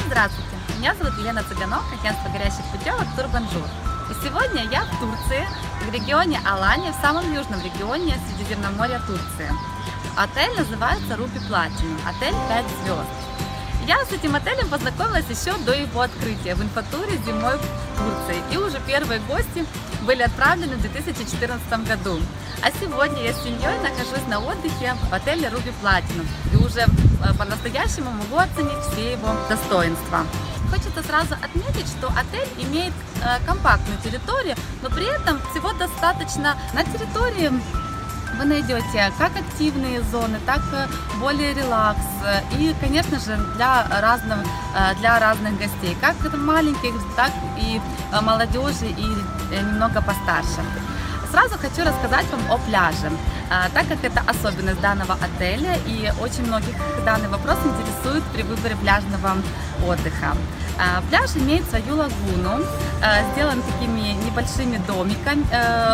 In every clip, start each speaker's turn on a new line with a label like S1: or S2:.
S1: Здравствуйте, меня зовут Елена Цыганок, агентство горящих путевок Турбанжур. И сегодня я в Турции, в регионе Алания, в самом южном регионе Средиземноморья Турции. Отель называется Руби Platinum, отель 5 звезд. Я с этим отелем познакомилась еще до его открытия в инфотуре зимой в Турции. И уже первые гости были отправлены в 2014 году. А сегодня я с семьей нахожусь на отдыхе в отеле Руби Platinum. И уже по-настоящему могу оценить все его достоинства. Хочется сразу отметить, что отель имеет компактную территорию, но при этом всего достаточно. На территории вы найдете как активные зоны, так и более релакс. И, конечно же, для разных гостей, как маленьких, так и молодежи и немного постарше. Сразу хочу рассказать вам о пляже, так как это особенность данного отеля и очень многих данный вопрос интересует при выборе пляжного отдыха. Пляж имеет свою лагуну, сделан такими небольшими домиками.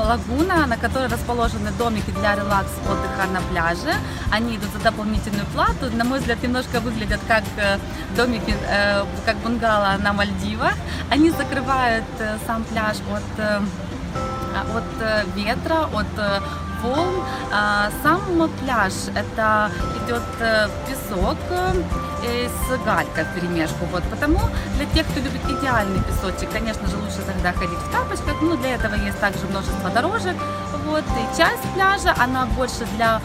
S1: Лагуна, на которой расположены домики для релакс-отдыха на пляже. Они идут за дополнительную плату. На мой взгляд, немножко выглядят как домики, как бунгало на Мальдивах. Они закрывают сам пляж от ветра, от волн. Сам пляж — это идет песок с галькой вперемешку. Потому для тех, кто любит идеальный песочек, конечно же, лучше тогда ходить в тапочках. Но для этого есть также множество дорожек. И часть пляжа, она больше для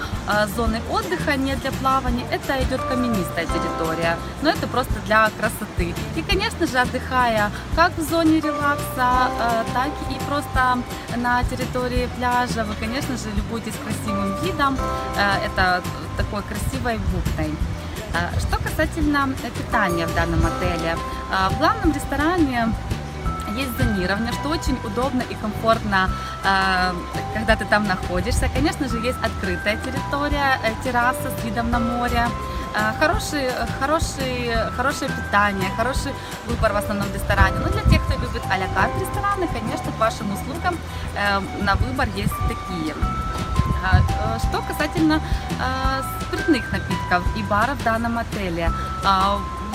S1: зоны отдыха, не для плавания. Это идет каменистая территория, но это просто для красоты. И, конечно же, отдыхая как в зоне релакса, так и просто на территории пляжа, вы, конечно же, любуетесь красивым видом. Это такой красивой бухтой. Что касательно питания в данном отеле, в главном ресторане есть зонирование, что очень удобно и комфортно, когда ты там находишься. Конечно же, есть открытая территория, терраса с видом на море. Хорошее питание, хороший выбор в основном в ресторане. Но для тех, кто любит а-ля карт рестораны, конечно, к вашим услугам на выбор есть такие. Что касательно спиртных напитков и баров в данном отеле,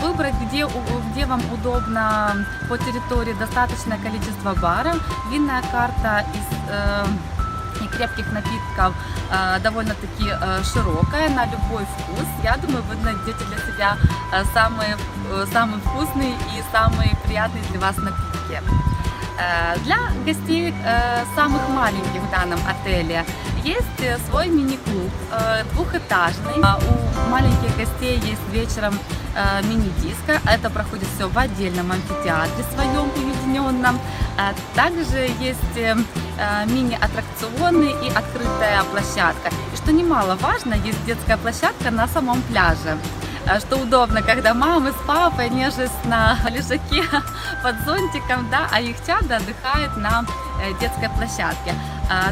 S1: выбрать, где вам удобно по территории достаточное количество баров. Винная карта из крепких напитков довольно-таки широкая, на любой вкус. Я думаю, вы найдете для себя самые вкусные и самые приятные для вас напитки. Для гостей самых маленьких в данном отеле есть свой мини-клуб, двухэтажный. У маленьких гостей есть вечером мини-диско. Это проходит все в отдельном амфитеатре своем уединенном. Также есть мини-аттракционы и открытая площадка. И что немаловажно, есть детская площадка на самом пляже. Что удобно, когда мамы с папой нежесть на лежаке под зонтиком, а их чадо отдыхает на детской площадке.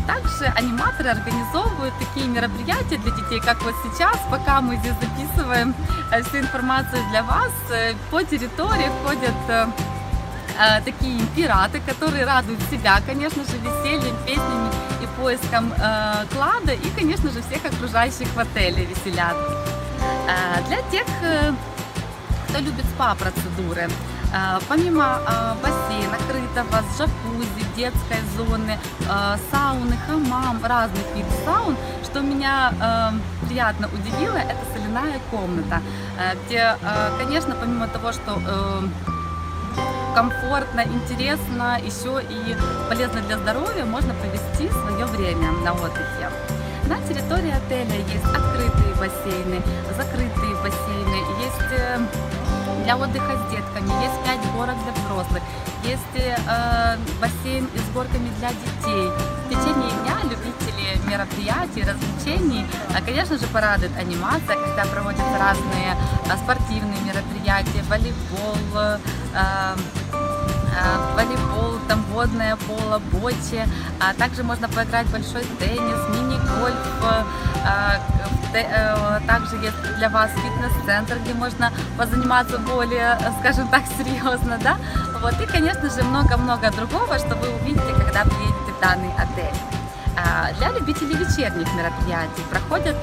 S1: Также аниматоры организовывают такие мероприятия для детей, как вот сейчас, пока мы здесь записываем всю информацию для вас. По территории ходят такие пираты, которые радуют себя, конечно же, весельем, песнями и поиском клада, и, конечно же, всех окружающих в отеле веселят. Для тех, кто любит спа-процедуры, помимо бассейна крытого, с джакузи, детской зоны, сауны, хамам, разных видов саун, что меня приятно удивило, это соляная комната, где, конечно, помимо того, что комфортно, интересно, еще и полезно для здоровья, можно провести свое время на отдыхе. На территории отеля есть открытые бассейны, закрытые бассейны, есть для отдыха с детками, есть 5 горок для взрослых, есть бассейн с горками для детей. В течение дня любители мероприятий, развлечений, конечно же, порадует анимация, когда проводятся разные спортивные мероприятия, волейбол, там водное поло, боче. Также можно поиграть в большой теннис, мини-гольф. Также есть для вас фитнес-центр, где можно позаниматься более, скажем так, серьезно, И, конечно же, много-много другого, что вы увидите, когда приедете в данный отель. Для любителей вечерних мероприятий проходят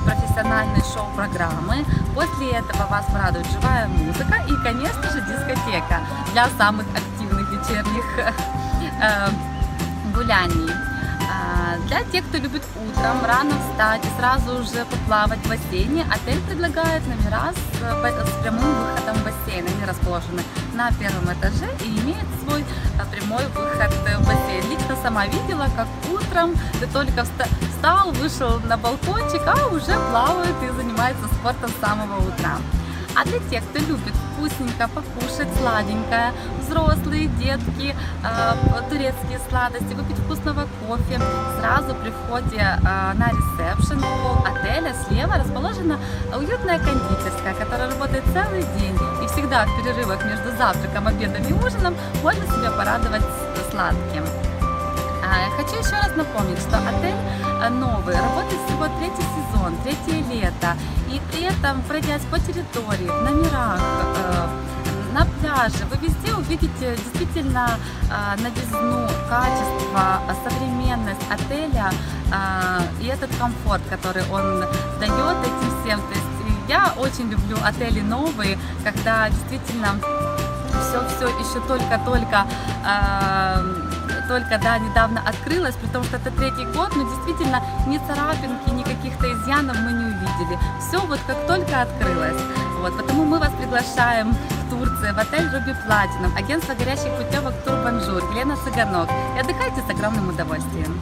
S1: профессиональные шоу-программы. После этого вас порадует живая музыка и, конечно же, дискотека для самых активных вечерних гуляний. Для тех, кто любит утром рано встать и сразу уже поплавать в бассейне, отель предлагает номера с прямым выходом в бассейн. Они расположены на первом этаже и имеют свой прямой выход в бассейн. Лично сама видела, как утром ты только встал, вышел на балкончик, а уже плавает и занимается спортом с самого утра. А для тех, кто любит вкусненько покушать, сладенькое, взрослые, детки, турецкие сладости, выпить вкусного кофе, сразу при входе на ресепшн отеля слева расположена уютная кондитерская, которая работает целый день. И всегда в перерывах между завтраком, обедом и ужином можно себя порадовать сладким. Хочу еще раз напомнить, что отель новый, работает всего 3-й сезон, 3-е лето. И при этом, пройдясь по территории, в номерах, на пляже, вы везде увидите действительно новизну, качество, современность отеля и этот комфорт, который он дает этим всем. То есть я очень люблю отели новые, когда действительно все еще только недавно открылось, при том, что это 3-й год, но действительно ни царапинки, ни каких-то изъянов мы не увидели. Все вот как только открылось. Вот, потому мы вас приглашаем в Турцию, в отель Ruby Platinum, агентство горящих путевок Турбанжур, Елена Цыганок. И отдыхайте с огромным удовольствием.